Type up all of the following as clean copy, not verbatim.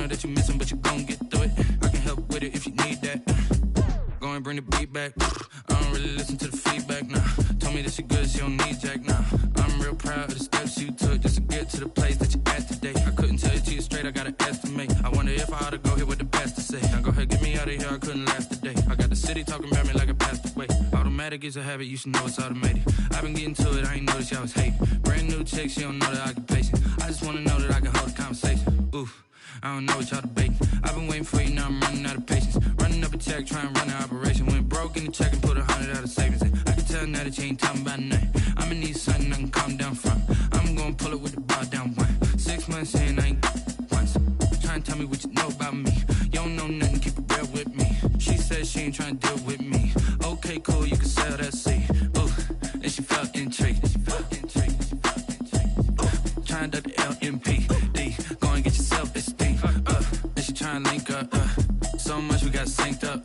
know that you missing, but you gon' get through it. I can help with it if you need that. Go and bring the beat back. I don't really listen to the feedback, nah. Told me that she good, she don't need jack, nah. I'm real proud of the steps you took just to get to the place that you at today. I couldn't tell it to you straight, I gotta estimate. I wonder if I ought to go here with the best to say. Now go ahead, get me out of here, I couldn't last today. I got the city talking about me like I passed away. Automatic is a habit, you should know it's automated. I've been getting to it, I ain't noticed y'all was hating. Brand new chick, she don't know the occupation. I just wanna know that I can hold a conversation. Oof. I don't know what y'all debating. I've been waiting for you, now I'm running out of patience. Running up a check, trying to run an operation. Went broke in the check and put 100 out of savings in. I can tell now that you ain't talking about nothing. I'ma need something I can calm down from. I'm gonna pull it with the bar down one. 6 months in, I ain't once. Trying to tell me what you know about me. You don't know nothing, keep it real with me. She said she ain't trying to deal with me. Okay, cool, you can sell that seed. Ooh, and she felt intrigued. Trying to duck the LMP. Go and get your self-esteem. And she trying to link up. So much we got synced up.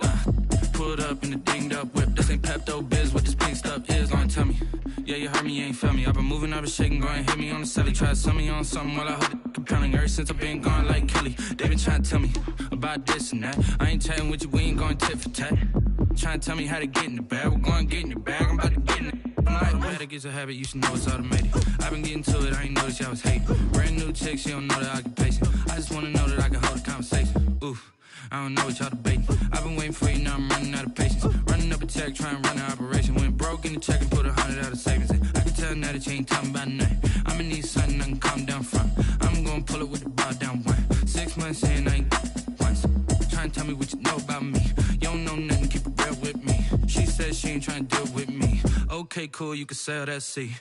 Pulled up in the dinged up whip. This ain't Pepto-Biz, what this pink stuff is. Don't tell me. Yeah, you heard me, you ain't felt me. I've been moving, I've been shaking, go and hit me on the celly. Try to sell me on something while I hold it compelling. Ever since I've been gone like Kelly, they been trying to tell me about this and that. I ain't chatting with you, we ain't going tit for tat. Trying to tell me how to get in the bag. We're going to get in the bag, I'm about to get in it. Automatic is a habit, you should know it's automated. I've been getting to it, I ain't noticed y'all was hating. Brand new chick, she don't know the occupation. I just wanna know that I can hold a conversation. Oof, I don't know what y'all debating. I've been waiting for you, now I'm running out of patience. Running up a check, trying to run an operation. Went broke in the check and put 100 out of savings in. I can tell now that you ain't talking about nothing. I'ma need something I can calm down from. I'm gonna pull it with the bar down one. 6 months in, I ain't once. Trying to tell me what you know about me. You don't know nothing, keep it real with me. She said she ain't trying to deal with me. Okay, cool, you can sell that seed.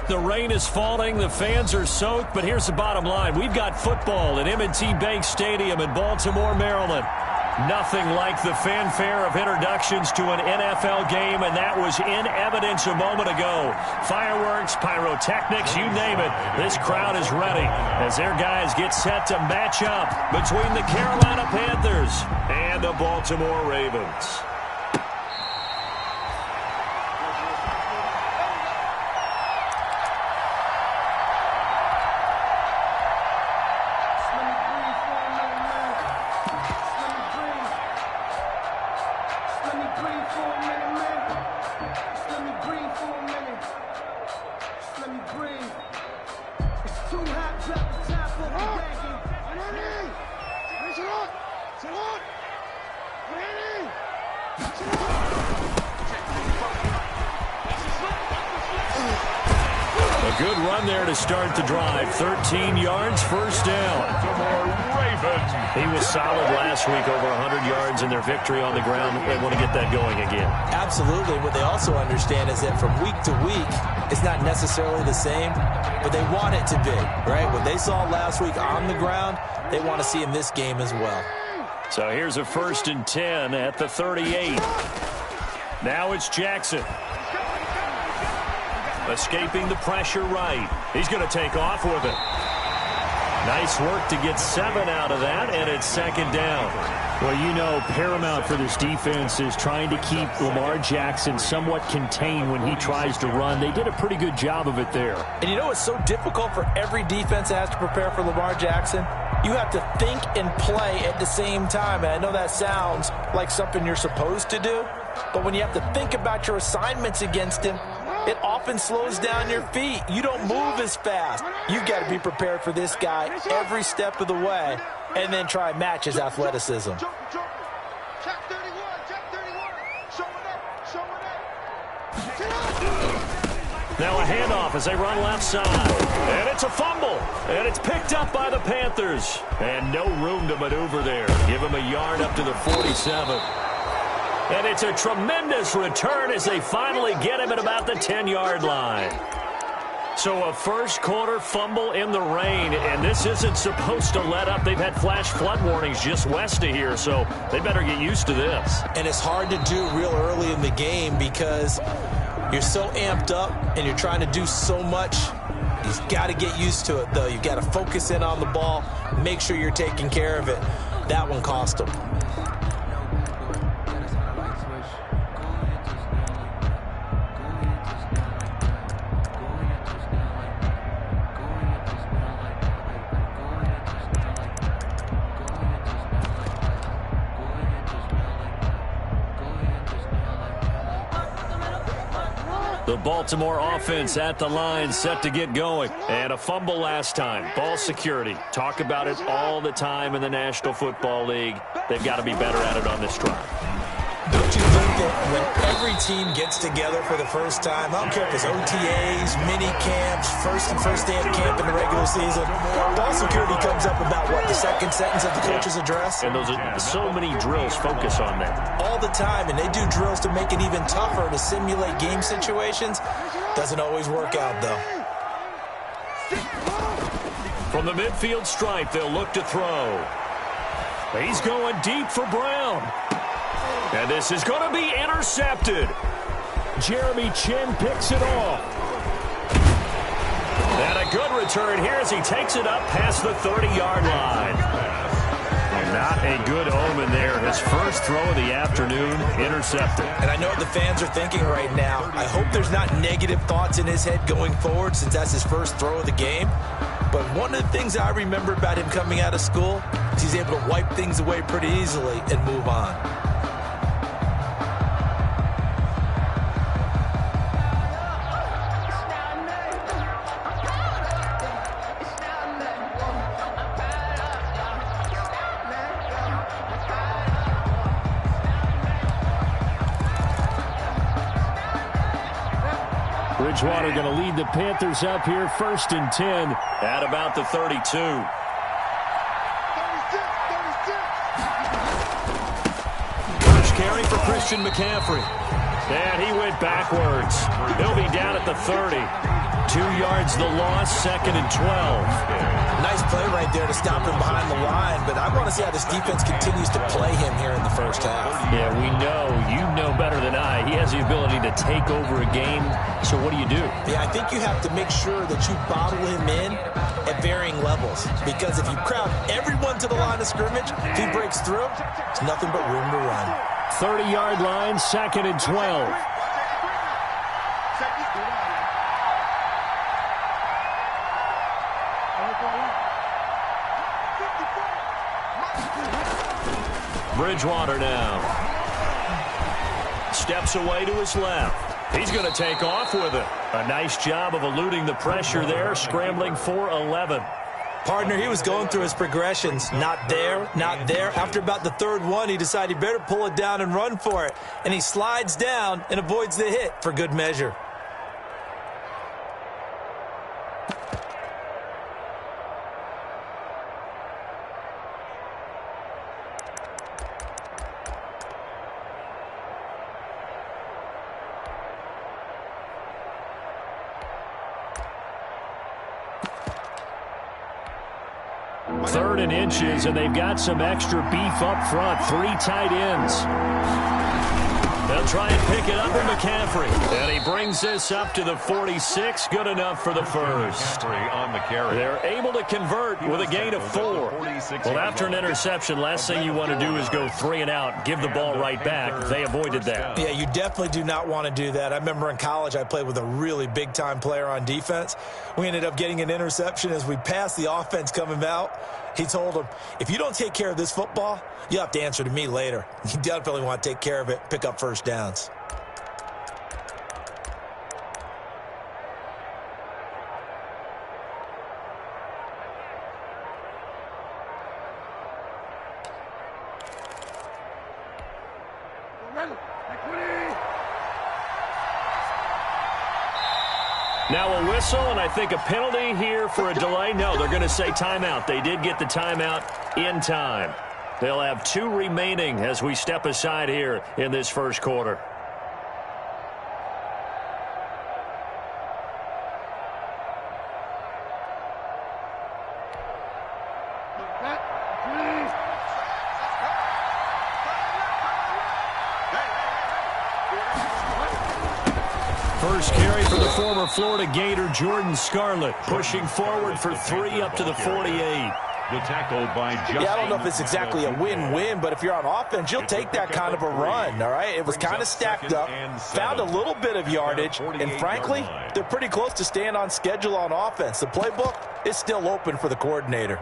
The rain is falling, the fans are soaked, but here's the bottom line. We've got football at M&T Bank Stadium in Baltimore, Maryland. Nothing like the fanfare of introductions to an NFL game, and that was in evidence a moment ago. Fireworks, pyrotechnics, you name it. This crowd is ready as their guys get set to match up between the Carolina Panthers and the Baltimore Ravens. Good run there to start the drive. 13 yards, first down. He was solid last week, over 100 yards in their victory on the ground. They want to get that going again. Absolutely. What they also understand is that from week to week, it's not necessarily the same, but they want it to be, right? What they saw last week on the ground, they want to see in this game as well. So here's a 1st and 10 at the 38. Now it's Jackson. Escaping the pressure right. He's going to take off with it. Nice work to get 7 out of that, and it's 2nd down. Well, you know, paramount for this defense is trying to keep Lamar Jackson somewhat contained when he tries to run. They did a pretty good job of it there. And you know it's so difficult for every defense that has to prepare for Lamar Jackson? You have to think and play at the same time. And I know that sounds like something you're supposed to do, but when you have to think about your assignments against him, it often slows down your feet. You don't move as fast. You've got to be prepared for this guy every step of the way and then try and match his athleticism. Now a handoff as they run left side. And it's a fumble. And it's picked up by the Panthers. And no room to maneuver there. Give him a yard up to the 47. And it's a tremendous return as they finally get him at about the 10-yard line. So a first-quarter fumble in the rain, and this isn't supposed to let up. They've had flash flood warnings just west of here, so they better get used to this. And it's hard to do real early in the game because you're so amped up and you're trying to do so much. You've got to get used to it, though. You've got to focus in on the ball, make sure you're taking care of it. That one cost them. The Baltimore offense at the line, set to get going. And a fumble last time. Ball security. Talk about it all the time in the National Football League. They've got to be better at it on this drive. Don't you think that when every team gets together for the first time, I don't care if it's OTAs, mini camps, first day of camp in the regular season, ball security comes up about, what, the second sentence of the coach's address? And those are so many drills focus on that. All the time, and they do drills to make it even tougher to simulate game situations. Doesn't always work out, though. From the midfield stripe, they'll look to throw. He's going deep for Brown. And this is going to be intercepted. Jeremy Chin picks it off. And a good return here as he takes it up past the 30-yard line. Not a good omen there. His first throw of the afternoon, intercepted. And I know what the fans are thinking right now. I hope there's not negative thoughts in his head going forward since that's his first throw of the game. But one of the things I remember about him coming out of school is he's able to wipe things away pretty easily and move on. Bridgewater going to lead the Panthers up here, 1st and 10. At about the 32. First carry for Christian McCaffrey. And he went backwards. He'll be down at the 30. 2 yards the loss, 2nd and 12. Nice play right there to stop him behind the line, but I want to see how this defense continues to play him here in the first half. Yeah, we know. You know better than I. He has the ability to take over a game, so what do you do? Yeah, I think you have to make sure that you bottle him in at varying levels, because if you crowd everyone to the line of scrimmage, if he breaks through, it's nothing but room to run. 30-yard line, 2nd and 12. Bridgewater now. Steps away to his left. He's going to take off with it. A nice job of eluding the pressure there, scrambling for 11. Partner, he was going through his progressions. Not there, not there. After about the 3rd one, he decided he better pull it down and run for it. And he slides down and avoids the hit for good measure. Third and inches, and they've got some extra beef up front. 3 tight ends. They'll try and pick it up with McCaffrey. And he brings this up to the 46. Good enough for the first. They're able to convert with a gain of 4. Well, after an interception, last thing you want to do is go 3 and out, give the ball right back. They avoided that. Yeah, you definitely do not want to do that. I remember in college I played with a really big-time player on defense. We ended up getting an interception as we passed the offense coming out. He told him, if you don't take care of this football, you'll have to answer to me later. You definitely want to take care of it, pick up first downs. Now a whistle, and I think a penalty here for a delay. No, they're going to say timeout. They did get the timeout in time. They'll have 2 remaining as we step aside here in this first quarter. First carry for the former Florida Gator, Jordan Scarlett, pushing forward for 3 up to the 48. The tackle by Justin. Yeah, I don't know if it's exactly a win-win, but if you're on offense, you'll take that kind of a run, all right? It was kind of stacked up, found a little bit of yardage, and frankly, they're pretty close to staying on schedule on offense. The playbook is still open for the coordinator.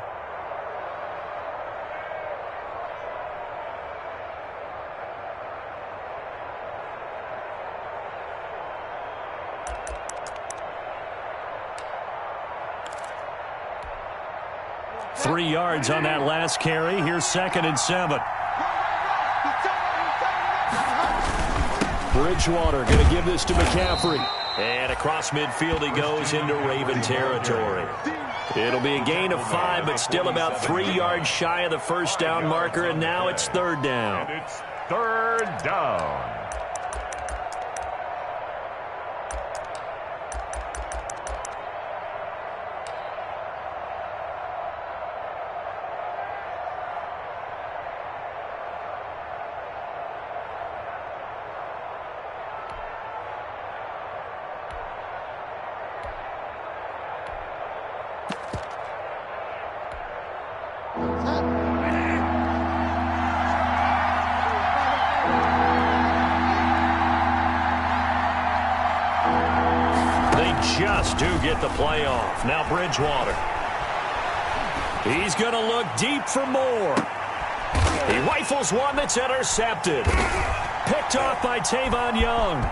3 yards on that last carry. Here's 2nd and 7. Bridgewater going to give this to McCaffrey. And across midfield he goes into Raven territory. It'll be a gain of 5, but still about 3 yards shy of the first down marker, and now it's 3rd down. And it's 3rd down. Just do get the playoff. Now Bridgewater. He's going to look deep for more. He rifles one that's intercepted. Picked off by Tavon Young.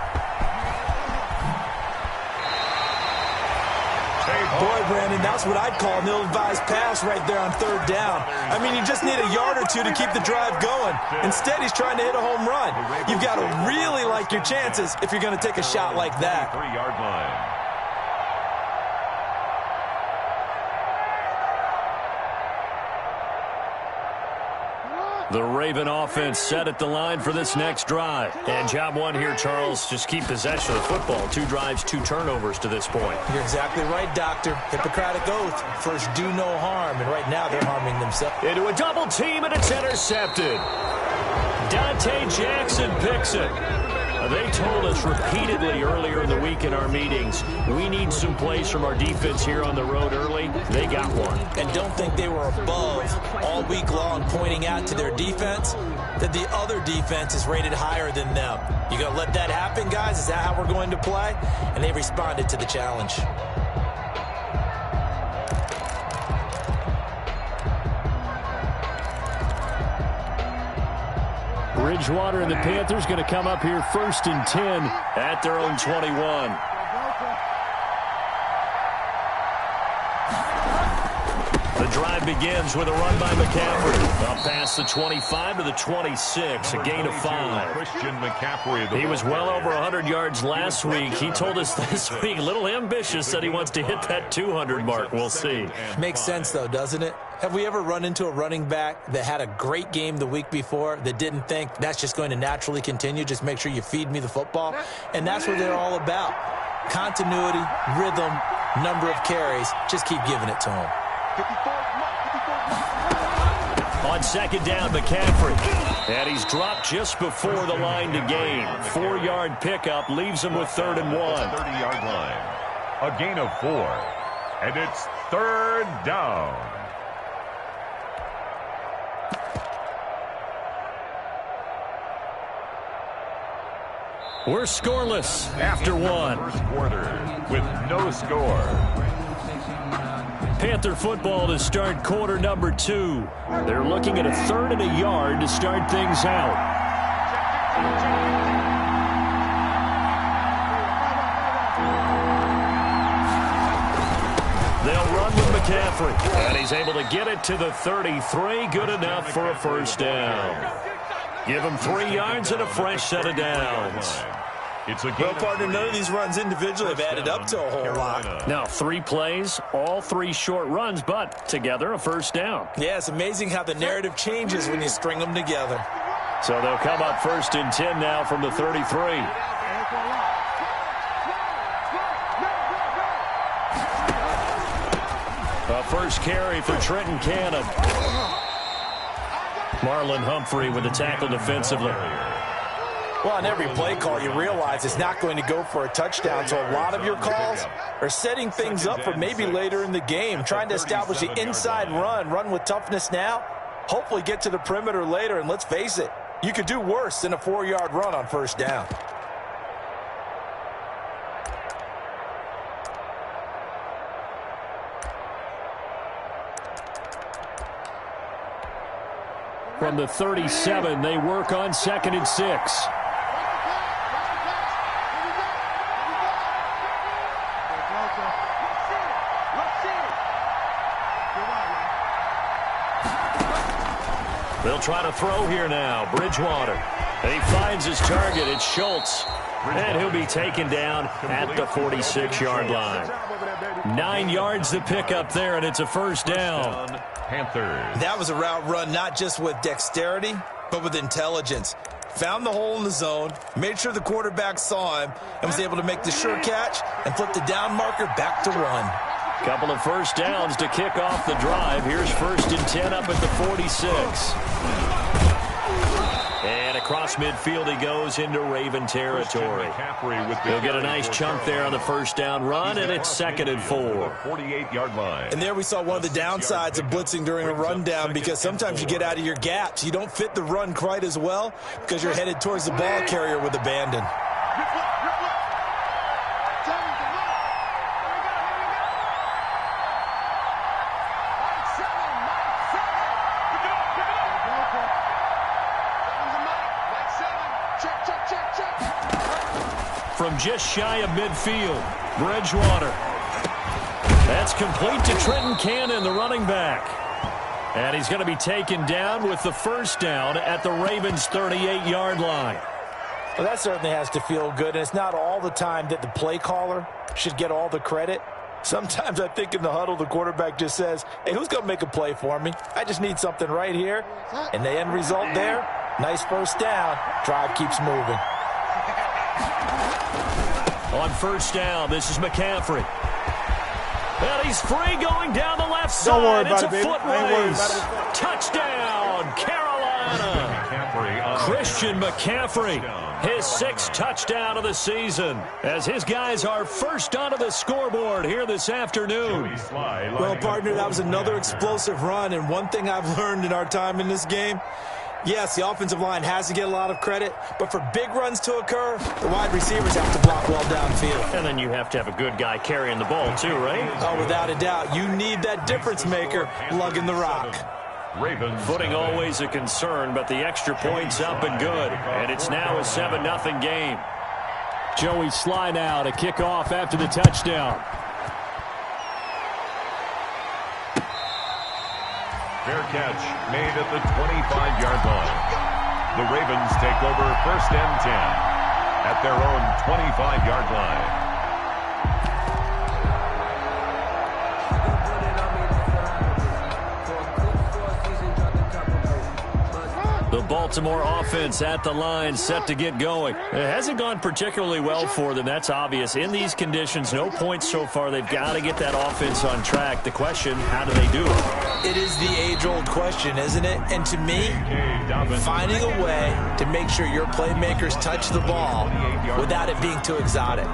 Boy, Brandon, that's what I'd call an ill-advised pass right there on 3rd down. I mean, you just need a yard or two to keep the drive going. Instead, he's trying to hit a home run. You've got to really like your chances if you're going to take a shot like that. 3-yard line. The Raven offense set at the line for this next drive. And job one here, Charles, just keep possession of the football. 2 drives, 2 turnovers to this point. You're exactly right, Doctor. Hippocratic oath. First, do no harm. And right now, they're harming themselves. Into a double team, and it's intercepted. Dante Jackson picks it. They told us repeatedly earlier in the week in our meetings, we need some plays from our defense here on the road early. They got one. And don't think they were above all week long pointing out to their defense that the other defense is rated higher than them. You going to let that happen, guys? Is that how we're going to play? And they responded to the challenge. Bridgewater and the Panthers going to come up here 1st and 10 at their own 21. The drive begins with a run by McCaffrey. Up past the 25 to the 26, a gain of 5. Christian McCaffrey. He was well over 100 yards last week. He told us this week, a little ambitious, that he wants to hit that 200 mark. We'll see. Makes sense, though, doesn't it? Have we ever run into a running back that had a great game the week before that didn't think that's just going to naturally continue? Just make sure you feed me the football. And that's what they're all about. Continuity, rhythm, number of carries. Just keep giving it to them. On 2nd down, McCaffrey. And he's dropped just before the line to gain. 4-yard pickup leaves him with 3rd and 1. 30-yard line. A gain of 4. And it's 3rd down. We're scoreless after 1. First quarter with no score. Panther football to start quarter number 2. They're looking at a 3rd and a yard to start things out. They'll run with McCaffrey. And he's able to get it to the 33. Good enough for a 1st down. Give him 3 yards and a fresh set of downs. Well, partner, none of these runs individually have added up to a whole lot. Now, 3 plays, all 3 short runs, but together a 1st down. Yeah, it's amazing how the narrative changes when you string them together. So they'll come up 1st and 10 now from the 33. A first carry for Trenton Cannon. Marlon Humphrey with the tackle defensively. Well, on every play call, you realize it's not going to go for a touchdown, so a lot of your calls are setting things up for maybe later in the game, trying to establish the inside run with toughness now, hopefully get to the perimeter later, and let's face it, you could do worse than a 4-yard run on 1st down. From the 37, they work on 2nd and 6. They'll try to throw here now. Bridgewater. And he finds his target. It's Schultz. And he'll be taken down at the 46-yard line. 9 yards to pick up there, and it's a first down. Panthers. That was a route run not just with dexterity, but with intelligence. Found the hole in the zone, made sure the quarterback saw him, and was able to make the sure catch and flip the down marker back to run. Couple of first downs to kick off the drive. Here's 1st and 10 up at the 46. And across midfield he goes into Raven territory. He'll get a nice chunk there on the first down run, and it's 2nd and 4. 48-yard line. And there we saw one of the downsides of blitzing during a rundown, because sometimes you get out of your gaps. You don't fit the run quite as well because you're headed towards the ball carrier with abandon. From just shy of midfield, Bridgewater. That's complete to Trenton Cannon, the running back. And he's going to be taken down with the first down at the Ravens' 38-yard line. Well, that certainly has to feel good, and it's not all the time that the play caller should get all the credit. Sometimes I think in the huddle, the quarterback just says, hey, who's going to make a play for me? I just need something right here. And the end result there, nice first down. Drive keeps moving. On first down, this is McCaffrey. And he's free going down the left side. Don't worry about it's a foot race. it. Touchdown, Carolina. Christian McCaffrey, his 6th touchdown of the season, as his guys are first onto the scoreboard here this afternoon. Well, partner, that was another explosive run, and one thing I've learned in our time in this game, yes, the offensive line has to get a lot of credit, but for big runs to occur, the wide receivers have to block well downfield. And then you have to have a good guy carrying the ball too, right? Oh, without a doubt. You need that difference maker lugging the rock. Ravens. Footing always a concern, but the extra point's up and good. And it's now a 7-0 game. Joey Sly now to kick off after the touchdown. Fair catch made at the 25-yard line. The Ravens take over 1st and 10 at their own 25-yard line. The Baltimore offense at the line, set to get going. It hasn't gone particularly well for them, that's obvious. In these conditions, no points so far. They've got to get that offense on track. The question, how do they do it? It is the age-old question, isn't it? And to me, finding a way to make sure your playmakers touch the ball without it being too exotic.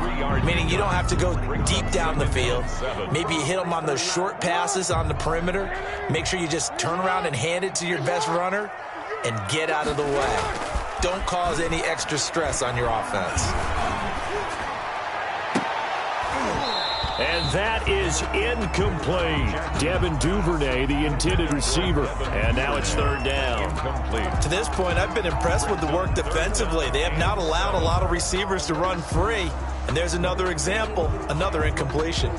Meaning you don't have to go deep down the field. Maybe you hit them on those short passes on the perimeter. Make sure you just turn around and hand it to your best runner and get out of the way. Don't cause any extra stress on your offense. And that is incomplete. Devin Duvernay, the intended receiver. And now it's 3rd down. To this point, I've been impressed with the work defensively. They have not allowed a lot of receivers to run free. And there's another example, another incompletion.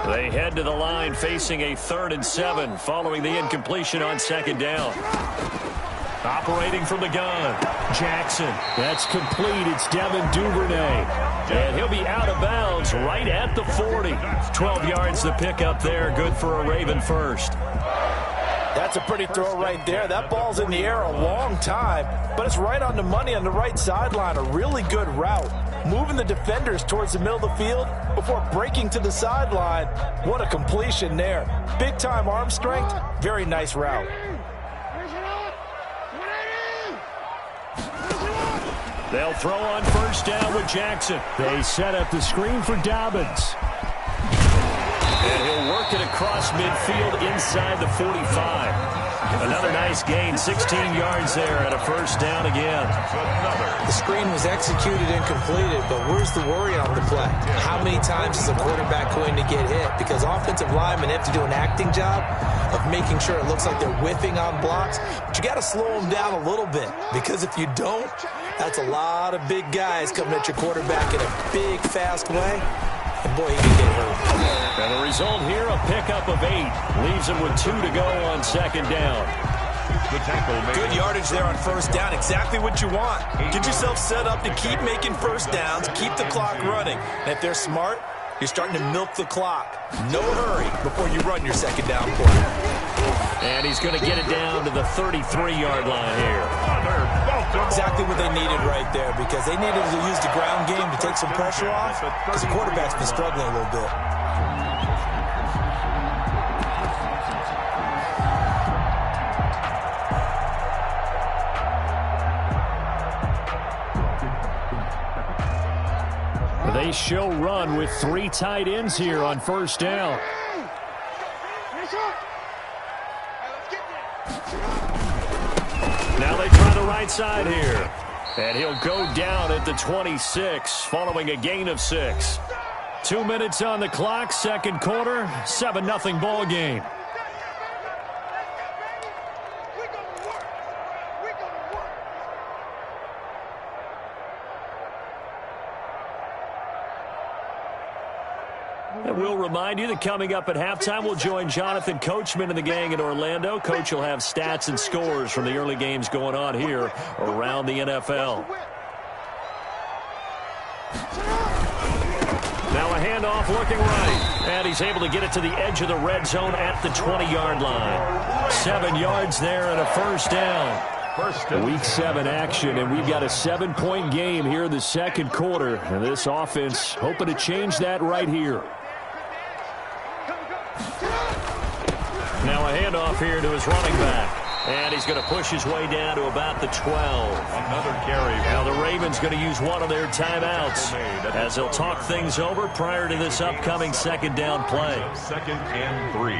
They head to the line facing a 3rd and 7 following the incompletion on 2nd down. Operating from the gun, Jackson. That's complete. It's Devin Duvernay. And he'll be out of bounds right at the 40. 12 yards to pick up there. Good for a Raven first. That's a pretty throw right there. That ball's in the air a long time, but it's right on the money on the right sideline. A really good route. Moving the defenders towards the middle of the field before breaking to the sideline. What a completion there. Big-time arm strength. Very nice route. They'll throw on first down with Jackson. They set up the screen for Dobbins. And he'll work it across midfield inside the 45. Another nice gain, 16 yards there at a first down again. The screen was executed and completed, but where's the worry on the play? How many times is a quarterback going to get hit? Because offensive linemen have to do an acting job of making sure it looks like they're whiffing on blocks. But you got to slow them down a little bit, because if you don't, that's a lot of big guys coming at your quarterback in a big, fast way. and boy, he can get hurt. And the result here, a pickup of 8. Leaves him with 2 to go on second down. The tackle made. Good yardage there on first down. Exactly what you want. Get yourself set up to keep making first downs, keep the clock running. And if they're smart, you're starting to milk the clock. No hurry before you run your second down play. And he's going to get it down to the 33-yard line here. Exactly what they needed right there, because they needed to use the ground game to take some pressure off, because the quarterback's been struggling a little bit. They show run with 3 tight ends here on first down. Now they try the right side here. And he'll go down at the 26 following a gain of 6. 2 minutes on the clock, second quarter, 7-0 ball game. And we'll remind you that coming up at halftime, we'll join Jonathan Coachman and the gang in Orlando. Coach will have stats and scores from the early games going on here around the NFL. Now a handoff looking right. And he's able to get it to the edge of the red zone at the 20-yard line. 7 yards there and a first down. Week 7 action, and we've got a 7-point game here in the second quarter. And this offense hoping to change that right here. Now a handoff here to his running back. And he's going to push his way down to about the 12. Another carry. Now the Ravens going to use one of their timeouts as they'll talk things over prior to this upcoming second down play. 2nd and 3.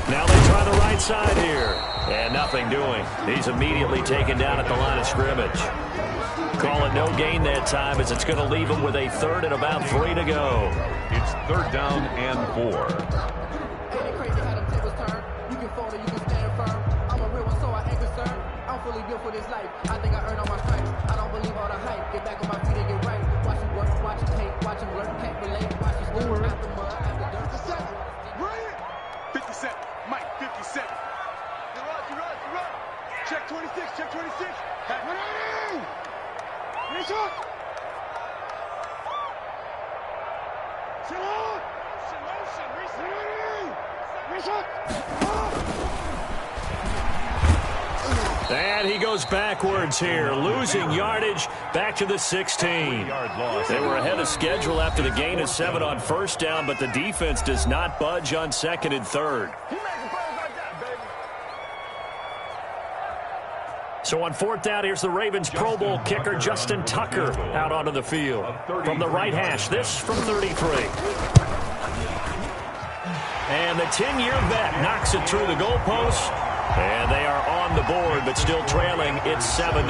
Now they try the right side here. And nothing doing. He's immediately taken down at the line of scrimmage. Call it no gain that time as it's going to leave him with a 3rd and about 3 to go. It's 3rd down and 4. Check 26, check 26. Ready? Finish up. Salute. Finish up. And he goes backwards here, losing yardage back to the 16. They were ahead of schedule after the gain of 7 on first down, but the defense does not budge on 2nd and 3rd. So on 4th down, here's the Ravens Pro Bowl kicker Justin Tucker out onto the field. From the right hash, this from 33. And the 10-year vet knocks it through the goalpost. And they are on the board, but still trailing. It's 7-3.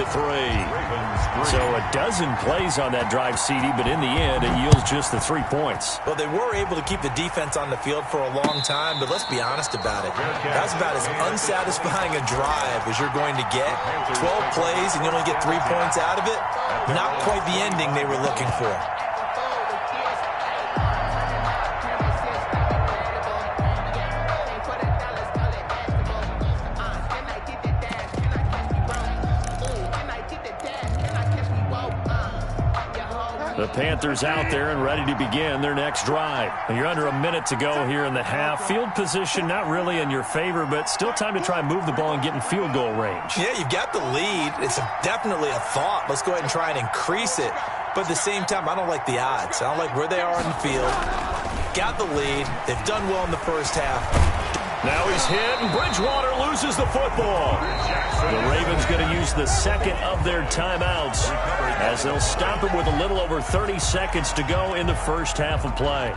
So a dozen plays on that drive, CD, but in the end, it yields just the 3 points. Well, they were able to keep the defense on the field for a long time, but let's be honest about it. That's about as unsatisfying a drive as you're going to get. 12 plays and you only get 3 points out of it. Not quite the ending they were looking for. The Panthers out there and ready to begin their next drive. You're under a minute to go here in the half. Field position not really in your favor, but still time to try and move the ball and get in field goal range. Yeah, you've got the lead. It's definitely a thought. Let's go ahead and try and increase it. But at the same time, I don't like the odds. I don't like where they are on the field. Got the lead. They've done well in the first half. Now he's hit, and Bridgewater loses the football. The Ravens going to use the 2nd of their timeouts as they'll stop him with a little over 30 seconds to go in the first half of play.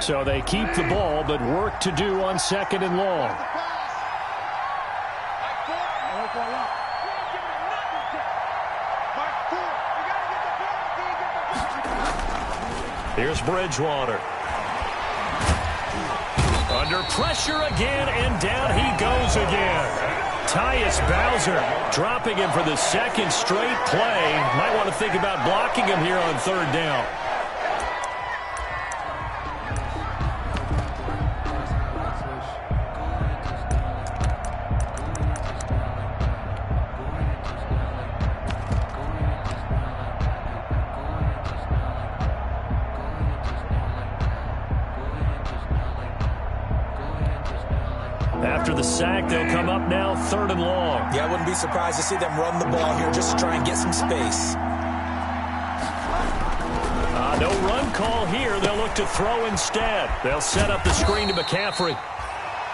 So they keep the ball, but work to do on 2nd and long. Here's Bridgewater. Under pressure again, and down he goes again. Tyus Bowser dropping him for the second straight play. Might want to think about blocking him here on third down. After the sack, they'll come up now, 3rd and long. Yeah, I wouldn't be surprised to see them run the ball here just to try and get some space. No run call here. They'll look to throw instead. They'll set up the screen to McCaffrey.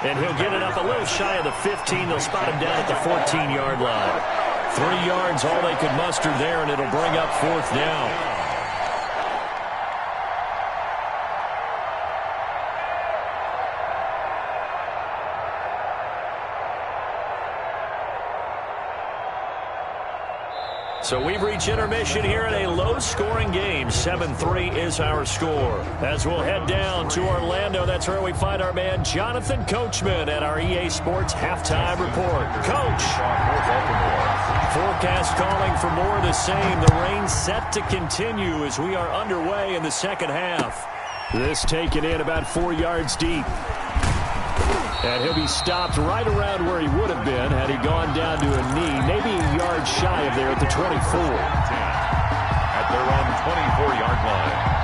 And he'll get it up a little shy of the 15. They'll spot him down at the 14-yard line. 3 yards, all they could muster there, and it'll bring up 4th down. So we've reached intermission here in a low-scoring game. 7-3 is our score. As we'll head down to Orlando, that's where we find our man Jonathan Coachman at our EA Sports Halftime Report. Coach. Forecast calling for more of the same. The rain set to continue as we are underway in the second half. This taken in about 4 yards deep. And he'll be stopped right around where he would have been had he gone down to a knee, maybe a yard shy of there at the 24. At their own 24-yard line.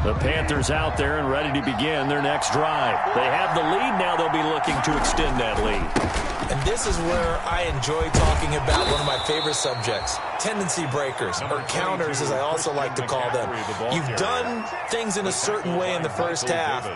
The Panthers out there and ready to begin their next drive. They have the lead now. They'll be looking to extend that lead. And this is where I enjoy talking about one of my favorite subjects, tendency breakers, or counters as I also like to call them. You've done things in a certain way in the first half,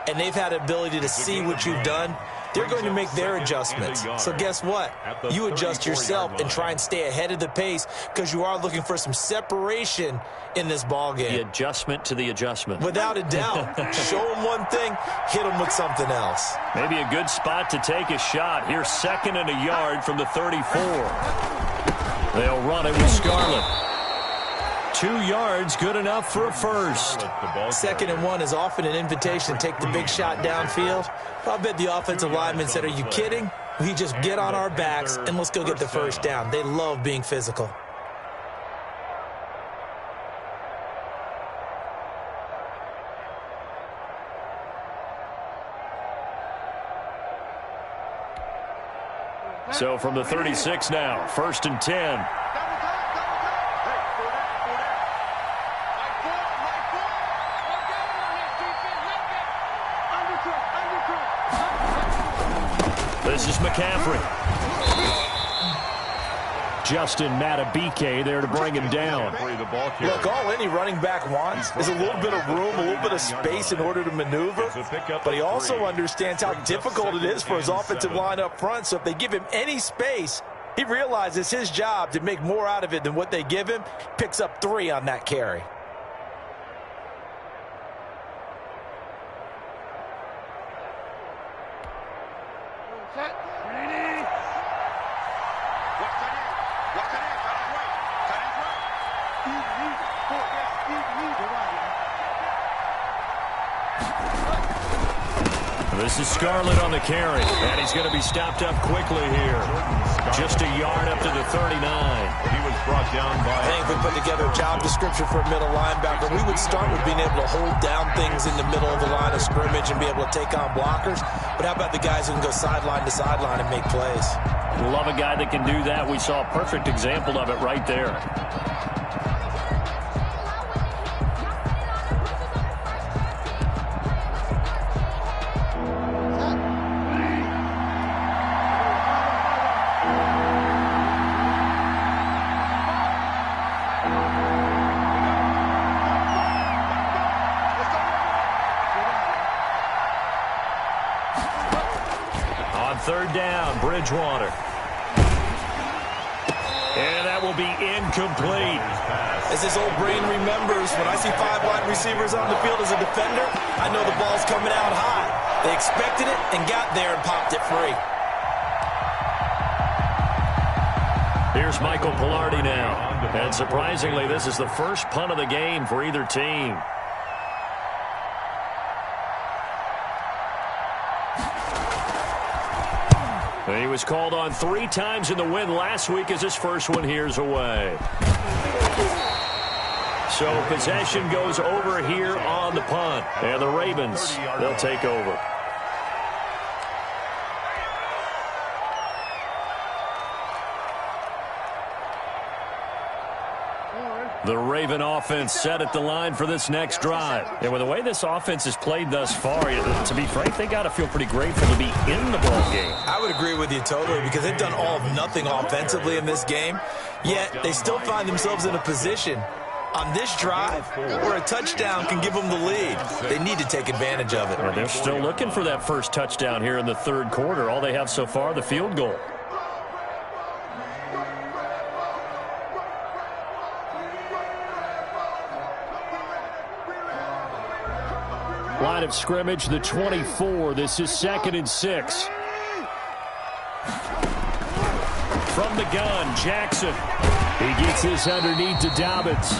and they've had the ability to see what you've done. They're going to make their adjustments. So guess what? You adjust yourself and try and stay ahead of the pace because you are looking for some separation in this ball game. The adjustment to the adjustment. Without a doubt. Show them one thing, hit them with something else. Maybe a good spot to take a shot. Here's 2nd and a yard from the 34. They'll run it with Scarlett. 2 yards, good enough for a first. 2nd and 1 is often an invitation to take the big shot downfield. I bet the offensive lineman said, are you kidding? We just get on our backs and let's go get the first down. They love being physical. So from the 36 now, 1st and 10. This is McCaffrey. Justin Matabike there to bring him down. Look, all any running back wants is a little bit of room, a little bit of space in order to maneuver. But he also understands how difficult it is for his offensive line up front. So if they give him any space, he realizes his job to make more out of it than what they give him. Picks up 3 on that carry. This is Scarlett on the carry, and he's going to be stopped up quickly here. Just a yard up to the 39. He was brought down by... I think if we put together a job description for a middle linebacker, we would start with being able to hold down things in the middle of the line of scrimmage and be able to take on blockers. But how about the guys who can go sideline to sideline and make plays? Love a guy that can do that. We saw a perfect example of it right there. Third down, Bridgewater. And that will be incomplete. As his old brain remembers, when I see 5 wide receivers on the field as a defender, I know the ball's coming out high. They expected it and got there and popped it free. Here's Michael Pilardi now. And surprisingly, this is the first punt of the game for either team. He was called on 3 times in the win last week as his first one here's away. So possession goes over here on the punt. And the Ravens, they'll take over. The Raven offense set at the line for this next drive. And with the way this offense has played thus far, to be frank, they got to feel pretty grateful to be in the ball game. I would agree with you totally because they've done all of nothing offensively in this game, yet they still find themselves in a position on this drive where a touchdown can give them the lead. They need to take advantage of it. And they're still looking for that first touchdown here in the third quarter. All they have so far, the field goal. Line of scrimmage, the 24. This is 2nd and 6. From the gun, Jackson. He gets this underneath to Dobbins.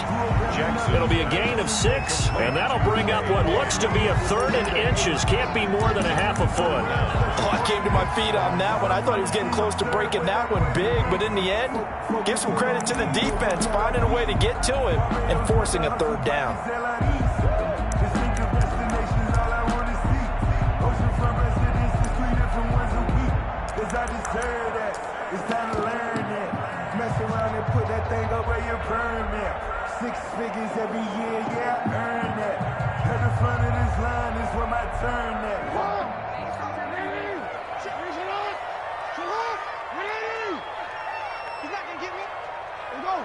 It'll be a gain of 6, and that'll bring up what looks to be a 3rd and inches. Can't be more than a half a foot. Oh, I came to my feet on that one. I thought he was getting close to breaking that one big, but in the end, give some credit to the defense, finding a way to get to him and forcing a 3rd down. It's time to learn that. Mess around and put that thing up where you burn that. 6 figures every year, yeah, I earn that. At the front of this line is where my turn at. He's not gonna get me. Let's go.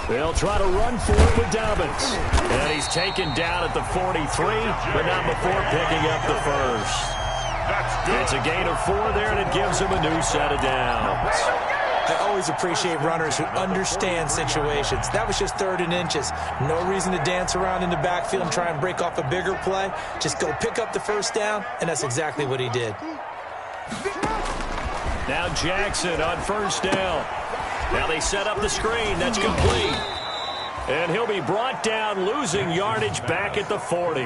They'll try to run for it with Dobbins. And he's taken down at the 43, but not before picking up the first. It's a gain of 4 there, and it gives him a new set of downs. I always appreciate runners who understand situations. That was just 3rd and inches. No reason to dance around in the backfield and try and break off a bigger play. Just go pick up the first down, and that's exactly what he did. Now Jackson on 1st down. Now they set up the screen. That's complete. And he'll be brought down, losing yardage back at the 40.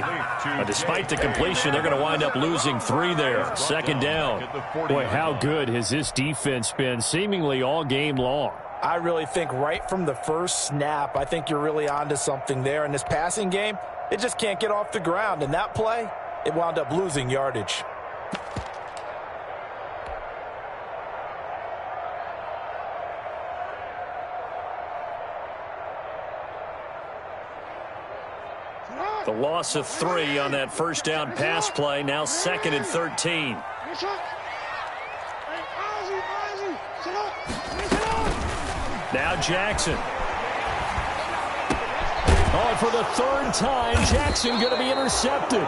Despite the completion, they're going to wind up losing 3 there. 2nd down. Boy, how good has this defense been seemingly all game long? I really think right from the first snap, I think you're really onto something there. In this passing game, it just can't get off the ground. And that play, it wound up losing yardage. The loss of 3 on that 1st down pass play. Now 2nd and 13. Now Jackson. Oh, for the 3rd time, Jackson going to be intercepted.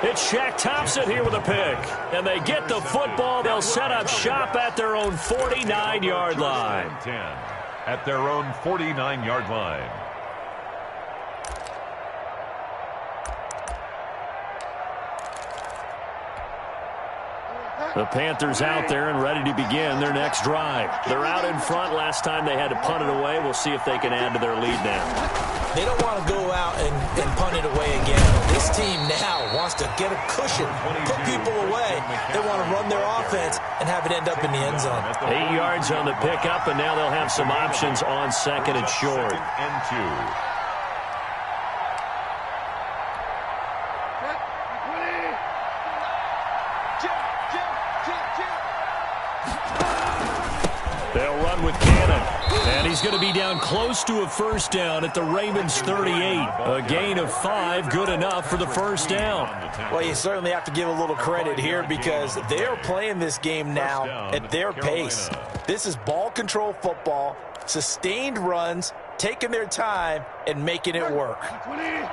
It's Shaq Thompson here with a pick. And they get the football. They'll set up shop at their own 49-yard line. 10 at their own 49-yard line. The Panthers out there and ready to begin their next drive. They're out in front. Last time they had to punt it away. We'll see if they can add to their lead now. They don't want to go out and punt it away again. This team now wants to get a cushion, put people away. They want to run their offense and have it end up in the end zone. 8 yards on the pickup, and now they'll have some options on 2nd and short. And 2. They'll run with Cannon. And he's going to be down close to a 1st down at the Ravens 38. A gain of 5, good enough for the 1st down. Well, you certainly have to give a little credit here because they're playing this game now at their pace. This is ball control football, sustained runs, taking their time and making it work.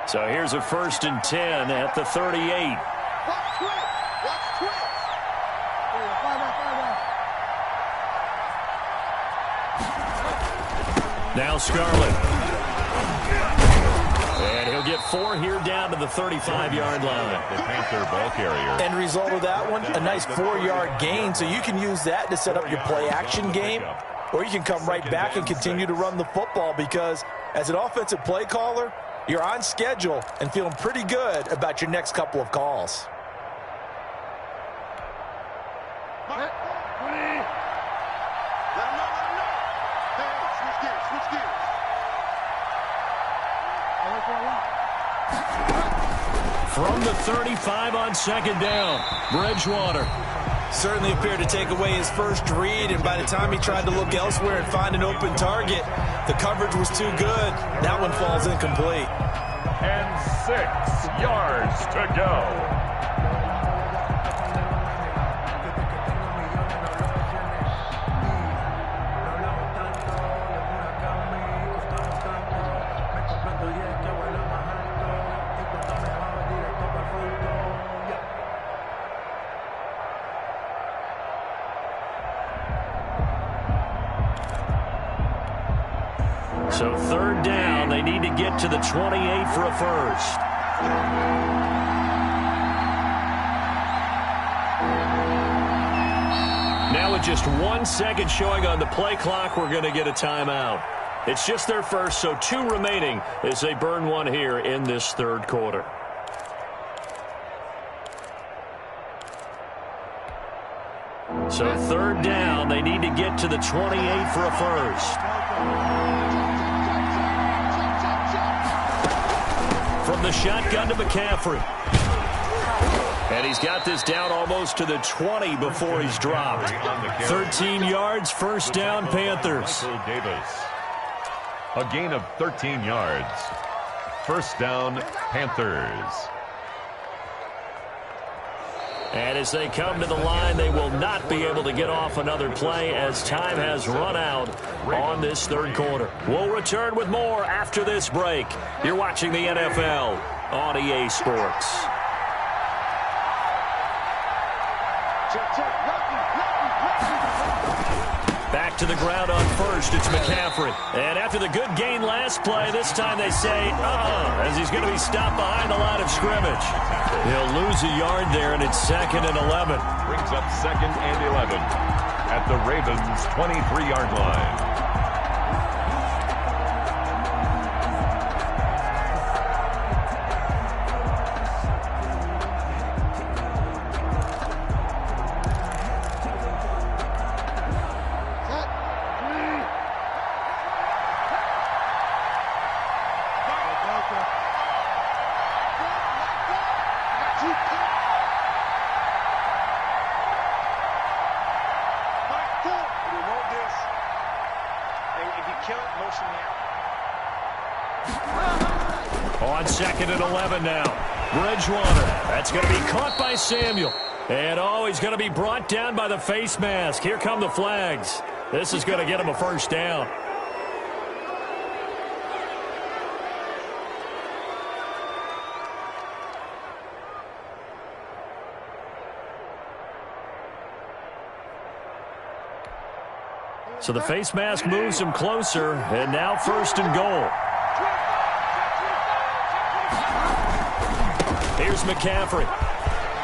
So here's a 1st and 10 at the 38. Now Scarlett. And he'll get of 4 here down to the 35-yard line. The Panther ball carrier. End result of that one, a nice 4-yard gain, so you can use that to set up your play-action game, or you can come right back and continue to run the football because as an offensive play caller, you're on schedule and feeling pretty good about your next couple of calls. From the 35 on second down, Bridgewater. Certainly appeared to take away his first read, and by the time he tried to look elsewhere and find an open target, the coverage was too good. That one falls incomplete. And 6 yards to go. So third down, they need to get to the 28 for a first. Now with just 1 second showing on the play clock, we're going to get a timeout. It's just their first, so 2 remaining as they burn one here in this third quarter. So third down, they need to get to the 28 for a first. From the shotgun to McCaffrey. And he's got this down almost to the 20 before he's dropped. 13 yards, first down, Panthers. Davis. A gain of 13 yards. First down, Panthers. And as they come to the line, they will not be able to get off another play as time has run out on this third quarter. We'll return with more after this break. You're watching the NFL on EA Sports. Back to the ground on first, it's McCaffrey. And after the good gain last play, this time they say, as he's going to be stopped behind the line of scrimmage. He'll lose a yard there, and it's 2nd and 11. Brings up 2nd and 11 at the Ravens' 23-yard line. On 2nd and 11 now. Bridgewater. That's going to be caught by Samuel. And, he's going to be brought down by the face mask. Here come the flags. This is going to get him a first down. So the face mask moves him closer, and now 1st and goal. Here's McCaffrey.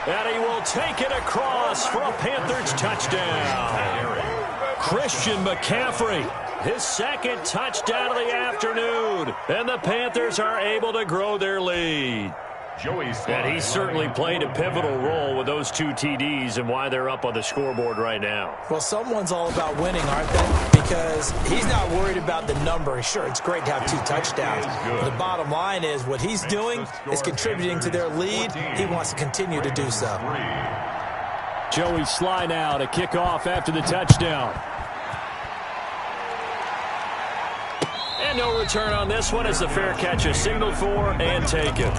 And he will take it across for a Panthers touchdown. Christian McCaffrey, his 2nd touchdown of the afternoon. And the Panthers are able to grow their lead. And he certainly played a pivotal role with those 2 TDs and why they're up on the scoreboard right now. Well, someone's all about winning, aren't they? Because he's not worried about the number. Sure, it's great to have 2 touchdowns. But the bottom line is what he's doing is contributing to their lead. He wants to continue to do so. Joey Sly now to kick off after the touchdown. And no return on this one as the fair catch is signaled for and taken.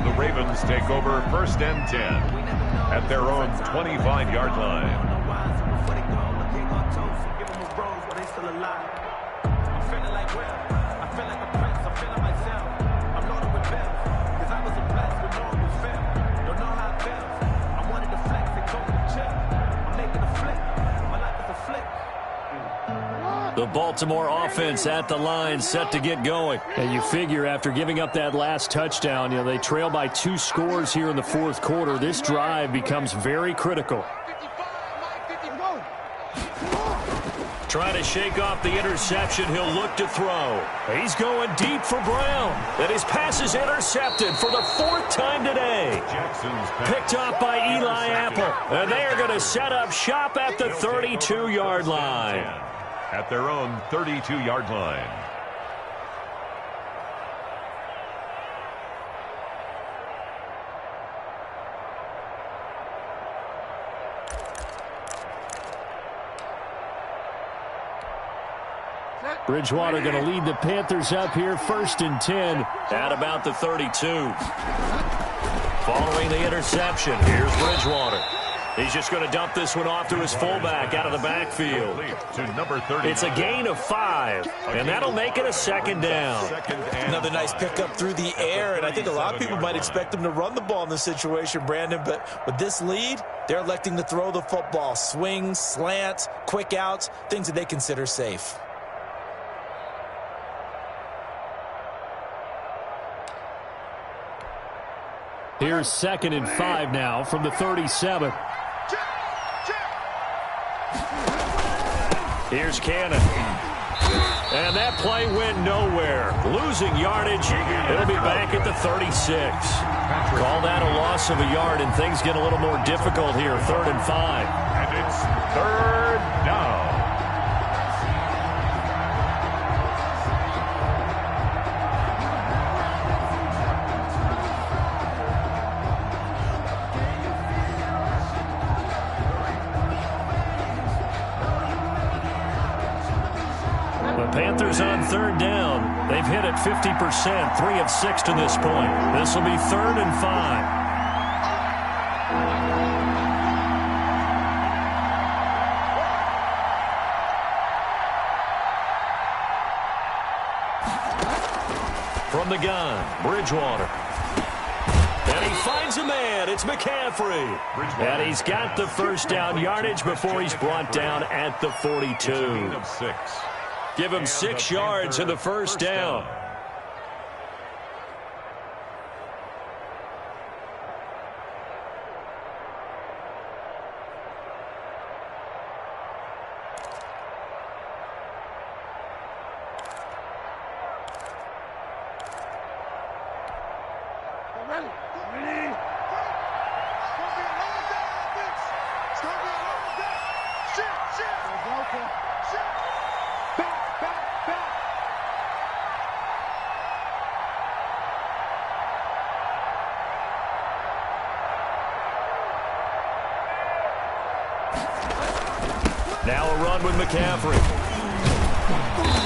The Ravens take over 1st and 10 at their own 25-yard line. The Baltimore offense at the line, set to get going. And you figure after giving up that last touchdown, they trail by 2 scores here in the fourth quarter. This drive becomes very critical. Trying to shake off the interception. He'll look to throw. He's going deep for Brown. And his pass is intercepted for the 4th time today. Picked off by Eli Apple. And they are going to set up shop at the 32-yard line. At their own 32-yard line. Bridgewater going to lead the Panthers up here, 1st and 10. At about the 32. Following the interception, here's Bridgewater. He's just going to dump this one off to his fullback out of the backfield. It's a gain of 5, and that'll make it a 2nd down. Another nice pickup through the air, and I think a lot of people might expect them to run the ball in this situation, Brandon, but with this lead, they're electing to throw the football. Swings, slants, quick outs, things that they consider safe. Here's 2nd and 5 now from the 37. Here's Cannon. And that play went nowhere. Losing yardage. It'll be back at the 36. Call that a loss of a yard, and things get a little more difficult here. 3rd and 5. And it's 3rd down. Panthers on 3rd down. They've hit it 50%, 3 of 6 to this point. This will be 3rd and 5. From the gun, Bridgewater. And he finds a man. It's McCaffrey. And he's got the 1st down yardage before he's brought down at the 42. Give him 6 yards in the 1st down. Now a run with McCaffrey.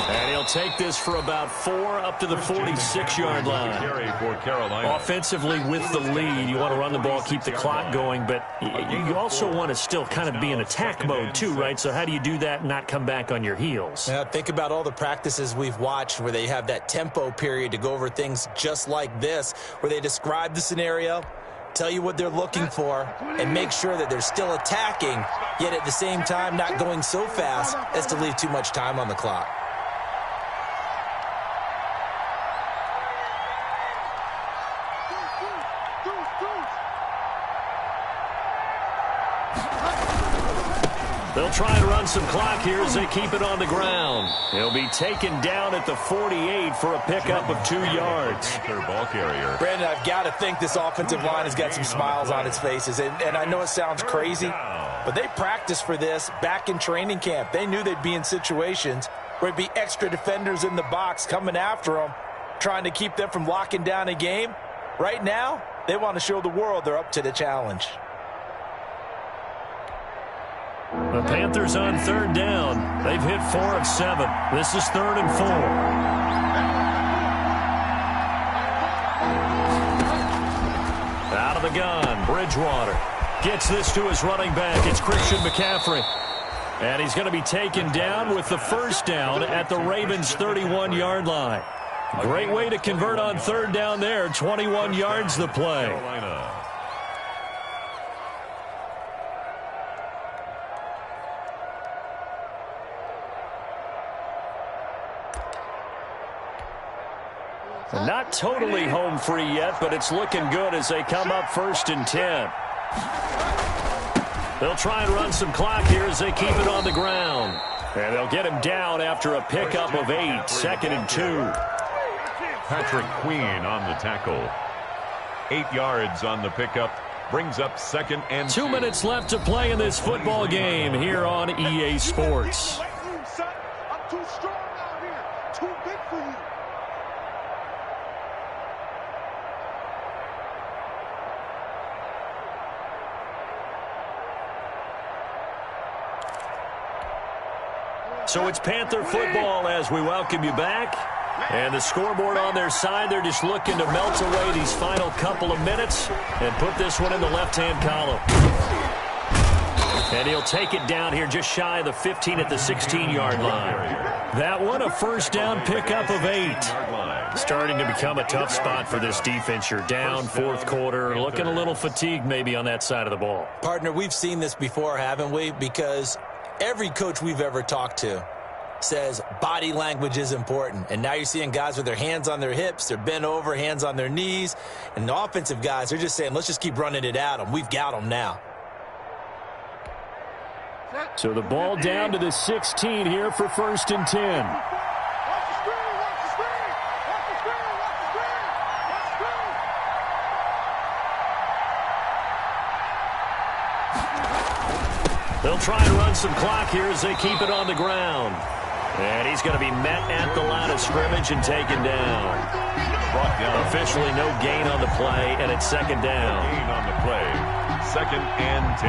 And he'll take this for about 4 up to the 46-yard line. Offensively with the lead, you want to run the ball, keep the clock going, but you also want to still kind of be in attack mode too, right? So how do you do that and not come back on your heels? Now, think about all the practices we've watched where they have that tempo period to go over things just like this, where they describe the scenario, tell you what they're looking for, and make sure that they're still attacking, yet at the same time not going so fast as to leave too much time on the clock. They'll try and run some clock here as they keep it on the ground. He'll be taken down at the 48 for a pickup of 2 yards. Ball carrier. Brandon, I've got to think this offensive line has got some smiles on its faces. And I know it sounds crazy, but they practiced for this back in training camp. They knew they'd be in situations where it'd be extra defenders in the box coming after them, trying to keep them from locking down a game. Right now, they want to show the world they're up to the challenge. The Panthers on 3rd down. They've hit 4 of 7. This is 3rd and 4. Out of the gun, Bridgewater gets this to his running back. It's Christian McCaffrey. And he's going to be taken down with the 1st down at the Ravens' 31-yard line. Great way to convert on 3rd down there. 21 yards the play. Not totally home free yet, but it's looking good as they come up 1st and 10. They'll try and run some clock here as they keep it on the ground. And they'll get him down after a pickup of 8, 2nd and 2. Patrick Queen on the tackle. 8 yards on the pickup. Brings up 2nd and 2. 2 minutes left to play in this football game here on EA Sports. I'm too strong out here. Too big for you. So it's Panther football as we welcome you back. And the scoreboard on their side, they're just looking to melt away these final couple of minutes and put this one in the left-hand column. And he'll take it down here just shy of the 15 at the 16-yard line. That one, a first down pickup of 8. Starting to become a tough spot for this defense. You're down 4th quarter, looking a little fatigued maybe on that side of the ball. Partner, we've seen this before, haven't we? Because every coach we've ever talked to says body language is important. And now you're seeing guys with their hands on their hips, they're bent over, hands on their knees. And the offensive guys, they're just saying, let's just keep running it at them. We've got them now. So the ball down to the 16 here for 1st and 10. They'll try and run some clock here as they keep it on the ground. And he's going to be met at the line of scrimmage and taken down. Brought down. Officially no gain on the play, and it's 2nd down. Gain on the play. 2nd and 10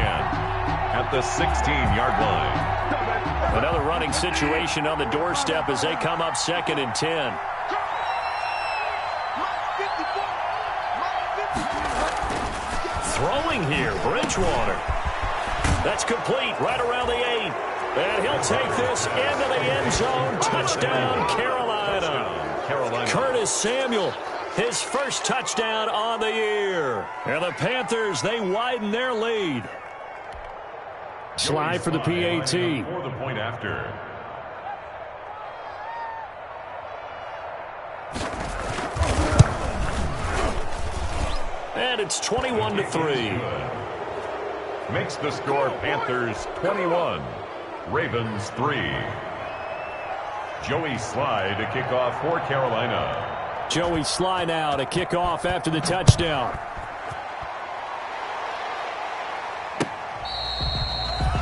at the 16-yard line. Another running situation on the doorstep as they come up 2nd and 10. Throwing here, Bridgewater. That's complete right around the 8. And he'll take this into the end zone. Touchdown, Carolina. Curtis Samuel, his first touchdown on the year. And the Panthers, they widen their lead. Slide for the PAT. For the point after. And it's 21-3. Makes the score Panthers 21, Ravens 3. Joey Sly to kick off for Carolina. Joey Sly now to kick off after the touchdown.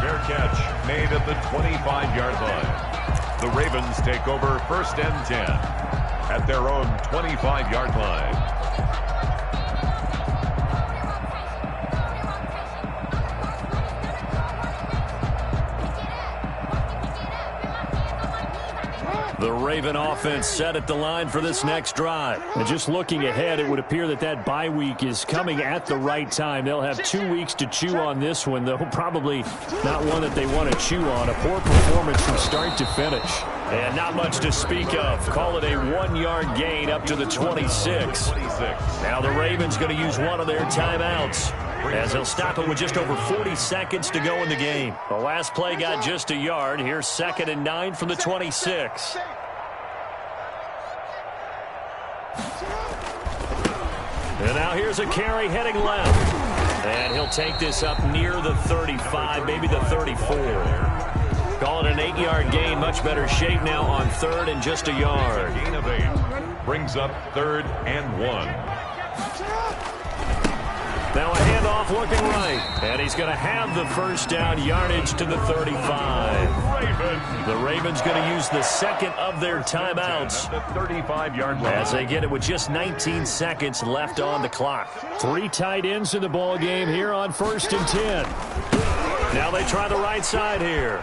Fair catch made at the 25-yard line. The Ravens take over 1st and 10 at their own 25-yard line. The Raven offense set at the line for this next drive. And just looking ahead, it would appear that that bye week is coming at the right time. They'll have 2 weeks to chew on this one, though probably not one that they want to chew on. A poor performance from start to finish. And not much to speak of. Call it a 1-yard gain up to the 26. Now the Ravens going to use one of their timeouts, as they'll stop it with just over 40 seconds to go in the game. The last play got just a yard. Here's 2nd and 9 from the 26. And now here's a carry heading left. And he'll take this up near the 35, maybe the 34. Call it an 8-yard gain. Much better shape now on 3rd and just a yard. Gain of 8. Brings up 3rd and 1. Now a handoff looking right. And he's going to have the first down, yardage to the 35. The Ravens going to use the second of their timeouts at the 35-yard line as they get it with just 19 seconds left on the clock. 3 tight ends in the ball game here on 1st and 10. Now they try the right side here.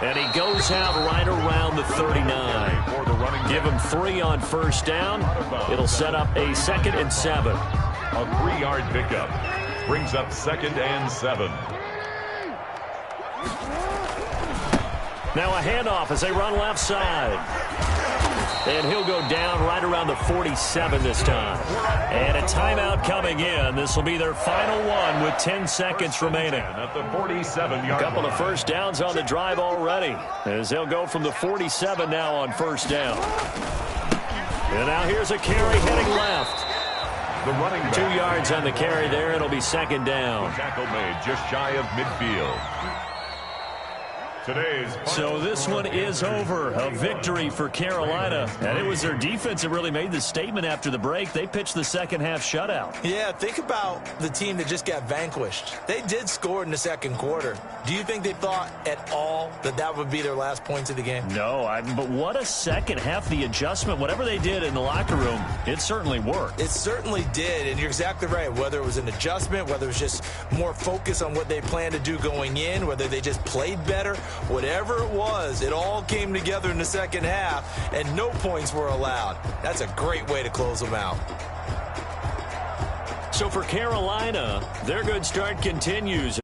And he goes out right around the 39. Give him 3 on first down. It'll set up a 2nd and 7. A 3-yard pickup. Brings up 2nd and 7. Now a handoff as they run left side. And he'll go down right around the 47 this time. And a timeout coming in. This will be their final one with 10 seconds remaining. At the 47-yard A couple of first downs on the drive already, as they'll go from the 47 now on first down. And now here's a carry heading left. The running back. 2 yards on the carry there. It'll be second down. The tackle made just shy of midfield. So this one is over. A victory for Carolina. And it was their defense that really made the statement after the break. They pitched the second half shutout. Yeah, think about the team that just got vanquished. They did score in the second quarter. Do you think they thought at all that that would be their last points of the game? No, but what a second half. The adjustment, whatever they did in the locker room, it certainly worked. It certainly did, and you're exactly right. Whether it was an adjustment, whether it was just more focus on what they planned to do going in, whether they just played better, whatever it was, it all came together in the second half, and no points were allowed. That's a great way to close them out. So for Carolina, their good start continues.